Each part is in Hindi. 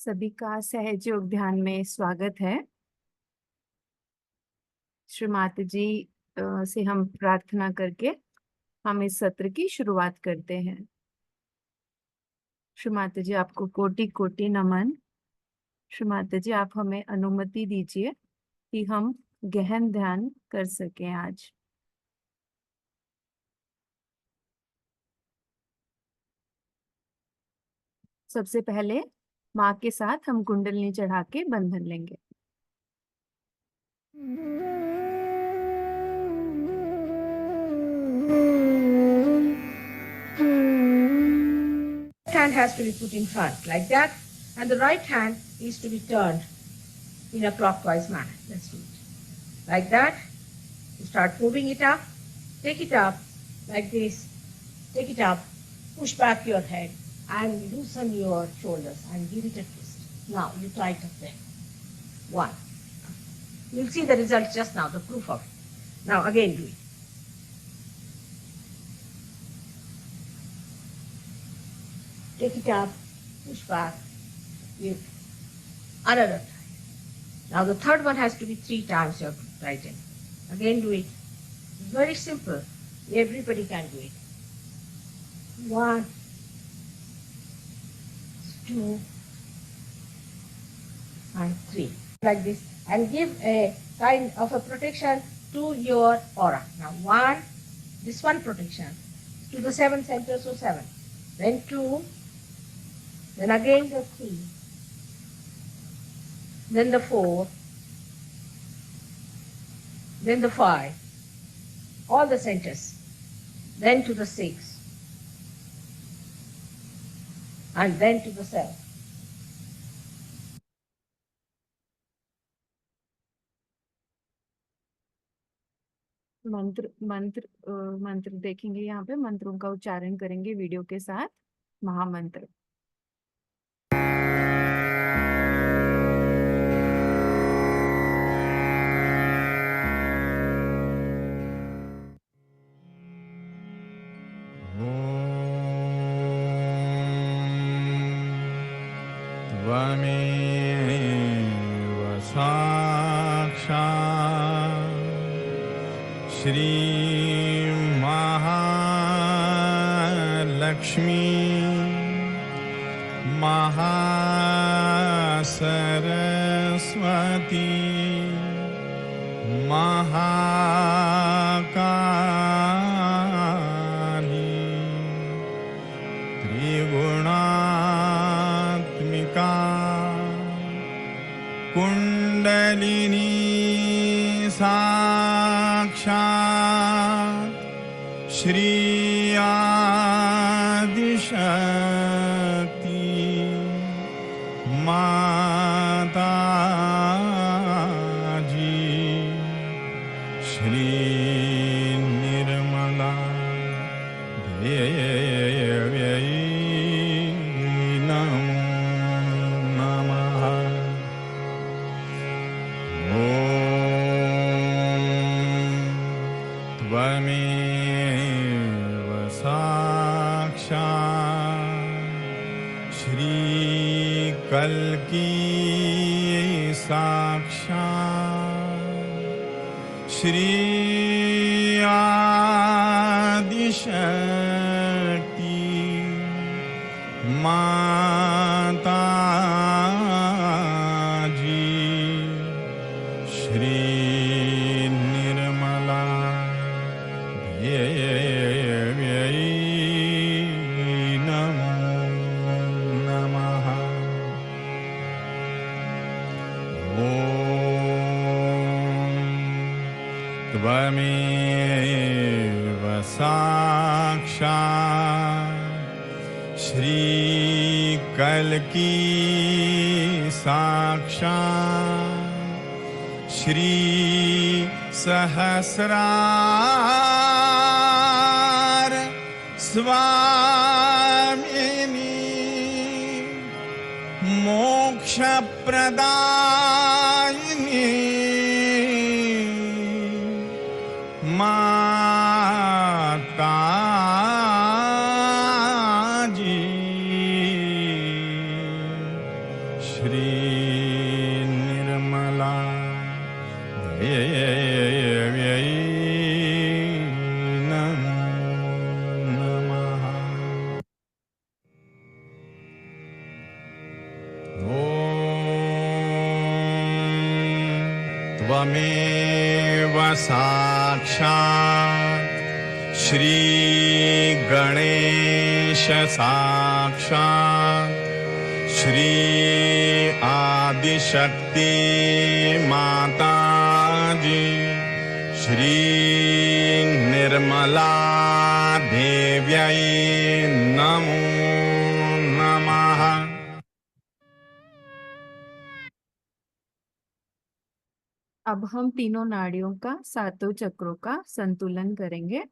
सभी का सहज योग ध्यान में स्वागत है। श्री माता जी से हम प्रार्थना करके हम इस सत्र की शुरुआत करते हैं। श्री माता जी आपको कोटि कोटि नमन। श्री माता जी आप हमें अनुमति दीजिए कि हम गहन ध्यान कर सकें आज। सबसे पहले माँ के साथ हम कुंडलनी चढ़ा के बंधन लेंगे। Hand has to be put in front like that, and the right hand is to be turned in a clockwise manner. Let's do it like that. You start moving it up, take it up like this, take it up, push back your head and loosen your shoulders and give it a twist. Now you try it up there. One. You'll see the result just now, the proof of it. Now again do it. Take it up, push back, give another time. Now the third one has to be 3 times your right hand. Again do it. Very simple. Everybody can do it. 1, 2, and 3. Like this. And give a kind of a protection to your aura. Now 1, this one protection to the 7 centers, so 7. Then 2, then again the 3, then the 4, then the 5, all the centers, then to the 6, and then to the 7. मंत्र देखेंगे। यहाँ पे मंत्रों का उच्चारण करेंगे वीडियो के साथ। महामंत्र। त्वमेव साक्षात् श्री महालक्ष्मी महासरस्वती महाकाली त्रिगुणात्मिका कुंडलिनी साक्षात् श्री आदिशक्ति माताजी श्री निर्मला देव्यै नमो नमः। त्वमेव साक्षात् श्री कल्की साक्षात् श्री आदिशक्ति माता जी श्री निर्मला देव्यै नमो नमः। त्वमेव साक्षात् श्री कल्की साक्षात् श्री सहस्रार स्वामिनी मोक्ष प्रदायिनी माता जी श्री निर्मला देव्यै नमो नमः। त्वमेव साक्षात् श्री गणेश साक्षात् श्री आदिशक्ति माता जी श्री निर्मला देव्यै नमो नमः। अब हम तीनों नाड़ियों का, सातों चक्रों का संतुलन करेंगे।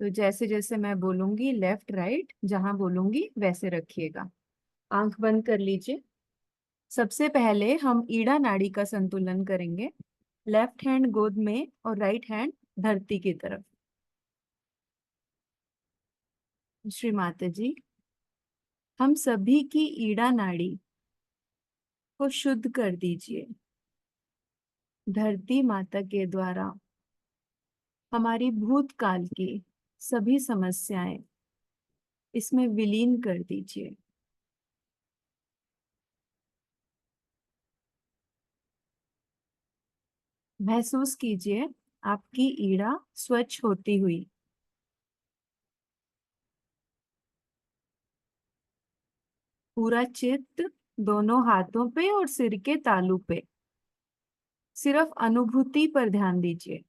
तो जैसे जैसे मैं बोलूंगी लेफ्ट राइट, जहां बोलूंगी वैसे रखिएगा। आंख बंद कर लीजिए। सबसे पहले हम ईड़ा नाड़ी का संतुलन करेंगे। लेफ्ट हैंड गोद में और राइट हैंड धरती की तरफ। श्री माता जी, हम सभी की ईड़ा नाड़ी को शुद्ध कर दीजिए। धरती माता के द्वारा हमारी भूतकाल की सभी समस्याएं इसमें विलीन कर दीजिए। महसूस कीजिए आपकी ईड़ा स्वच्छ होती हुई। पूरा चित्त दोनों हाथों पे और सिर के तालू पे। सिर्फ अनुभूति पर ध्यान दीजिए।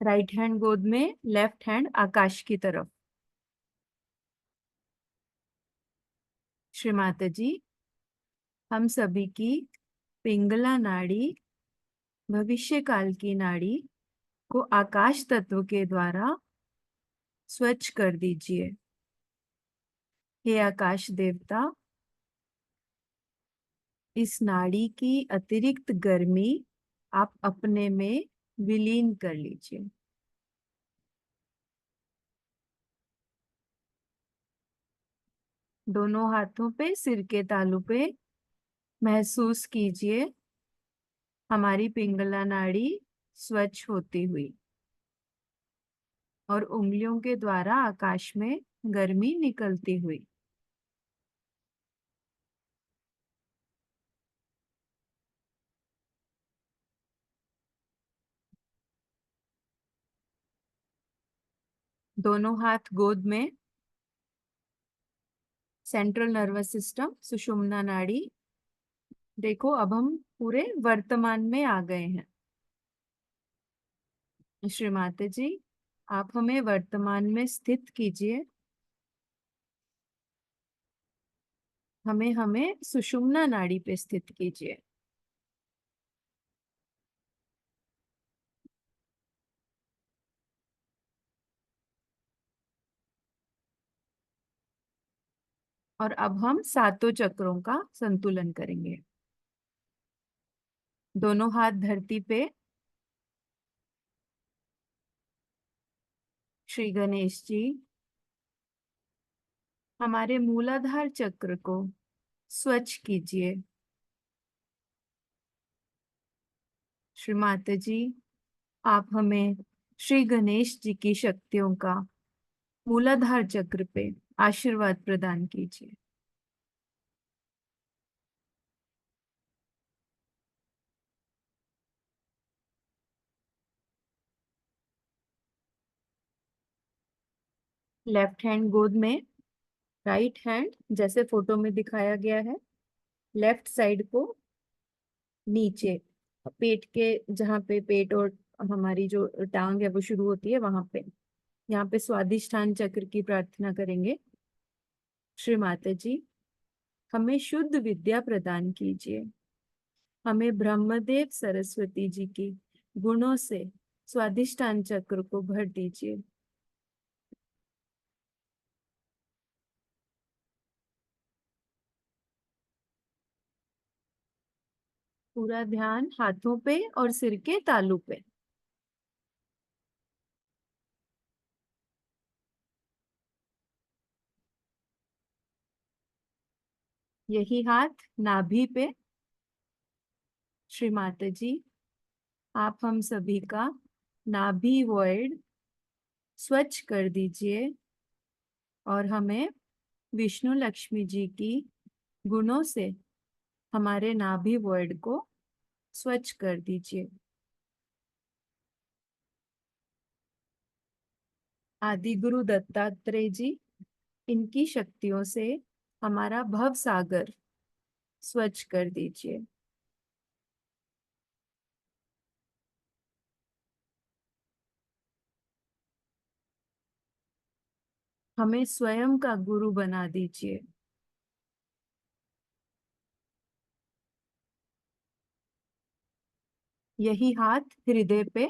राइट हैंड गोद में, लेफ्ट हैंड आकाश की तरफ। श्री माता जी, हम सभी की पिंगला नाड़ी, भविष्य काल की नाड़ी को आकाश तत्व के द्वारा स्वच्छ कर दीजिए। हे आकाश देवता, इस नाड़ी की अतिरिक्त गर्मी आप अपने में विलीन कर लीजिए। दोनों हाथों पे, सिर के तालू पे महसूस कीजिए हमारी पिंगला नाड़ी स्वच्छ होती हुई और उंगलियों के द्वारा आकाश में गर्मी निकलती हुई। दोनों हाथ गोद में। सेंट्रल नर्वस सिस्टम, सुषुम्ना नाड़ी। देखो, अब हम पूरे वर्तमान में आ गए हैं। श्री माता जी, आप हमें वर्तमान में स्थित कीजिए। हमें हमें सुषुम्ना नाड़ी पे स्थित कीजिए। और अब हम सातों चक्रों का संतुलन करेंगे। दोनों हाथ धरती पे। श्री गणेश जी, हमारे मूलाधार चक्र को स्वच्छ कीजिए। श्री माता जी, आप हमें श्री गणेश जी की शक्तियों का मूलाधार चक्र पे आशीर्वाद प्रदान कीजिए। लेफ्ट हैंड गोद में, राइट हैंड जैसे फोटो में दिखाया गया है लेफ्ट साइड को नीचे, पेट के जहाँ पे पेट और हमारी जो टांग है वो शुरू होती है वहां पे, यहाँ पे स्वादिष्ठान चक्र की प्रार्थना करेंगे। श्री माता जी, हमें शुद्ध विद्या प्रदान कीजिए। हमें ब्रह्मदेव सरस्वती जी की गुणों से स्वादिष्ठान चक्र को भर दीजिए। पूरा ध्यान हाथों पे और सिर के तालू पे। यही हाथ नाभि पे। श्री माता जी, आप हम सभी का नाभि वॉइड स्वच्छ कर दीजिए और हमें विष्णु लक्ष्मी जी की गुणों से हमारे नाभि वॉइड को स्वच्छ कर दीजिए। आदि गुरु दत्तात्रेय जी, इनकी शक्तियों से हमारा भव सागर स्वच्छ कर दीजिए। हमें स्वयं का गुरु बना दीजिए। यही हाथ हृदय पे।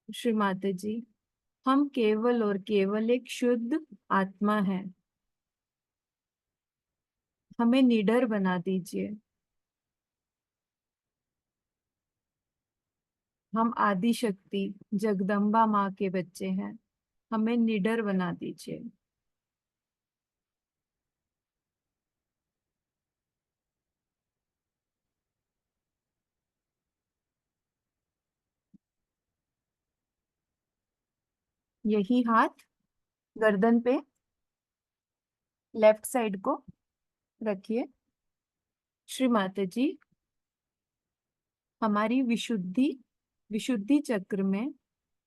श्री माता जी, हम केवल और केवल एक शुद्ध आत्मा है, हमें निडर बना दीजिए। हम आदि शक्ति जगदम्बा माँ के बच्चे हैं, हमें निडर बना दीजिए। यही हाथ गर्दन पे लेफ्ट साइड को रखिए। श्री माता जी, हमारी विशुद्धि विशुद्धि चक्र में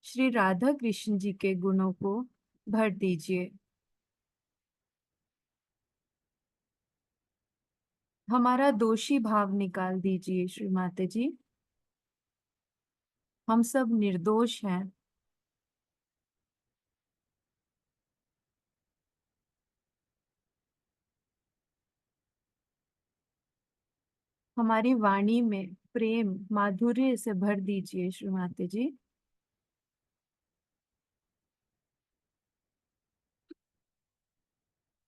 श्री राधा कृष्ण जी के गुणों को भर दीजिए। हमारा दोषी भाव निकाल दीजिए। श्री माता जी, हम सब निर्दोष हैं। हमारी वाणी में प्रेम माधुर्य से भर दीजिए। श्री माता जी,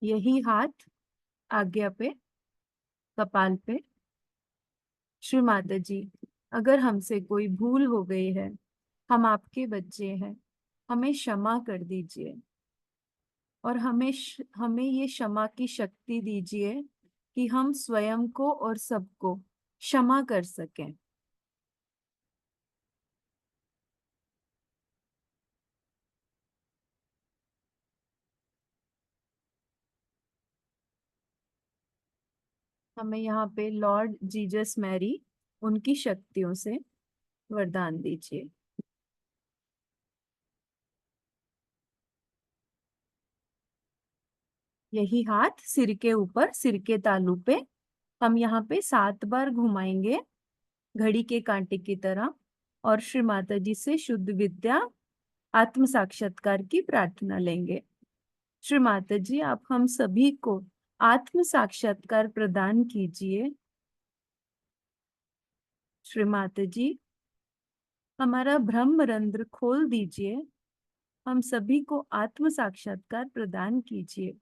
यही हाथ आज्ञा पे कपाल पे। श्री माता जी, अगर हमसे कोई भूल हो गई है, हम आपके बच्चे हैं, हमें क्षमा कर दीजिए और हमें ये क्षमा की शक्ति दीजिए कि हम स्वयं को और सबको क्षमा कर सकें। हमें यहाँ पे लॉर्ड जीसस मैरी उनकी शक्तियों से वरदान दीजिए। यही हाथ सिर के ऊपर, सिर के तालू पे, हम यहाँ पे 7 बार घुमाएंगे घड़ी के कांटे की तरह और श्री माता जी से शुद्ध विद्या आत्म साक्षात्कार की प्रार्थना लेंगे। श्री माता जी, आप हम सभी को आत्म साक्षात्कार प्रदान कीजिए। श्री माता जी, हमारा ब्रह्म रंध्र खोल दीजिए, हम सभी को आत्म साक्षात्कार प्रदान कीजिए।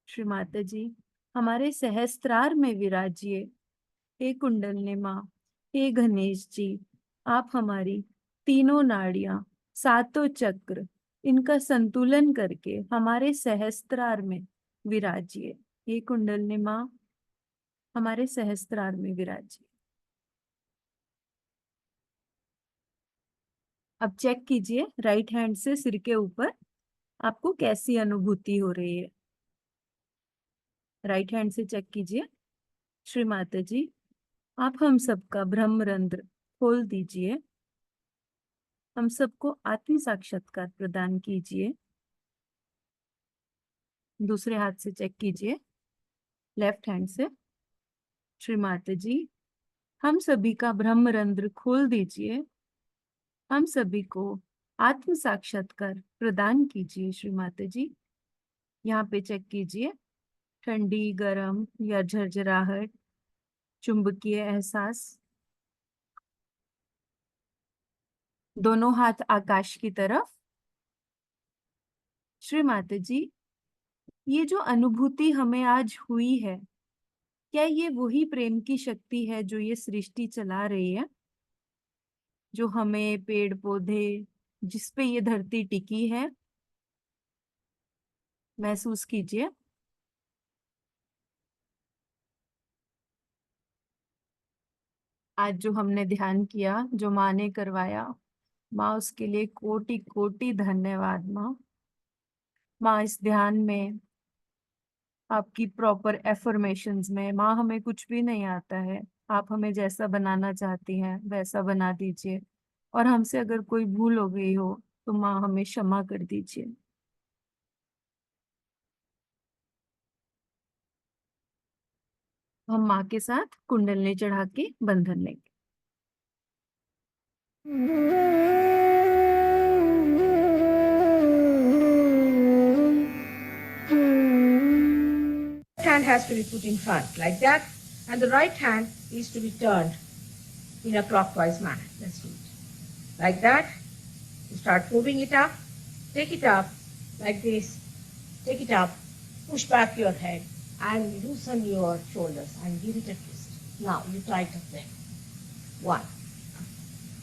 श्री माता जी, हमारे सहस्त्रार में विराजिए। हे कुंडलनी माँ, हे गणेश जी, आप हमारी तीनों नाड़ियां, सातों चक्र, इनका संतुलन करके हमारे सहस्त्रार में विराजिए। ये कुंडलिनी माँ हमारे सहस्त्रार में विराजिए। अब चेक कीजिए राइट हैंड से सिर के ऊपर आपको कैसी अनुभूति हो रही है। राइट हैंड से चेक कीजिए। श्री माता जी, आप हम सबका ब्रह्मरंध्र खोल दीजिए। हम सबको आत्म साक्षात्कार प्रदान कीजिए। दूसरे हाथ से चेक कीजिए, लेफ्ट हैंड से। श्री माता जी, हम सभी का ब्रह्मरंध्र खोल दीजिए। हम सभी को आत्म साक्षात्कार प्रदान कीजिए। श्री माता जी, यहाँ पे चेक कीजिए, ठंडी, गर्म या झरझराहट, चुंबकीय एहसास। दोनों हाथ आकाश की तरफ। श्री माता जी, ये जो अनुभूति हमें आज हुई है, क्या ये वही प्रेम की शक्ति है जो ये सृष्टि चला रही है, जो हमें, पेड़ पौधे, जिस पे ये धरती टिकी है, महसूस कीजिए। आज जो हमने ध्यान किया, जो माँ ने करवाया, माँ उसके लिए कोटि कोटि धन्यवाद। माँ, माँ इस ध्यान में, आपकी प्रॉपर एफर्मेशंस में, माँ हमें कुछ भी नहीं आता है, आप हमें जैसा बनाना चाहती हैं वैसा बना दीजिए। और हमसे अगर कोई भूल हो गई हो तो माँ हमें क्षमा कर दीजिए। हम माँ के साथ कुंडलनी चढ़ा के बंधन लेंगे। Hand has to be put in front like that, and the right hand is to be turned in a clockwise manner. Let's do it. Like that, you start moving it up, take it up like this, take it up, push back your head and loosen your shoulders and give it a twist. Now you tighten them. One.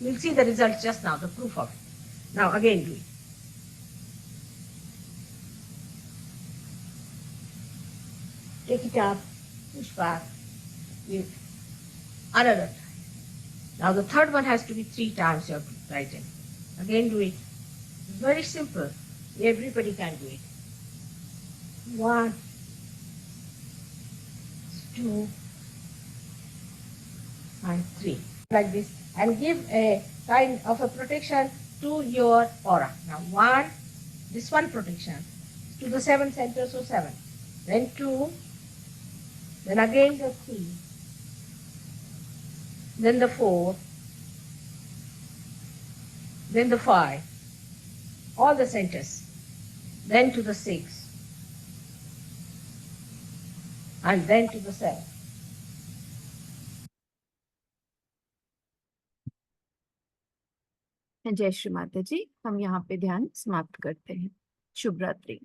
You'll see the result just now, the proof of it. Now again do it. Take it up, push back, give another time. Now the third one has to be 3 times you have to tighten. Again do it. It's very simple. Everybody can do it. 1, 2, and 3. Like this. And give a kind of a protection to your aura. Now 1, this one protection to the 7 centers, so 7. Then 2, then again the 3, then the 4, then the 5, all the centers, then to the 6, and then to the 7. जय श्री माता जी, हम यहाँ पे ध्यान समाप्त करते हैं। शुभ रात्रि।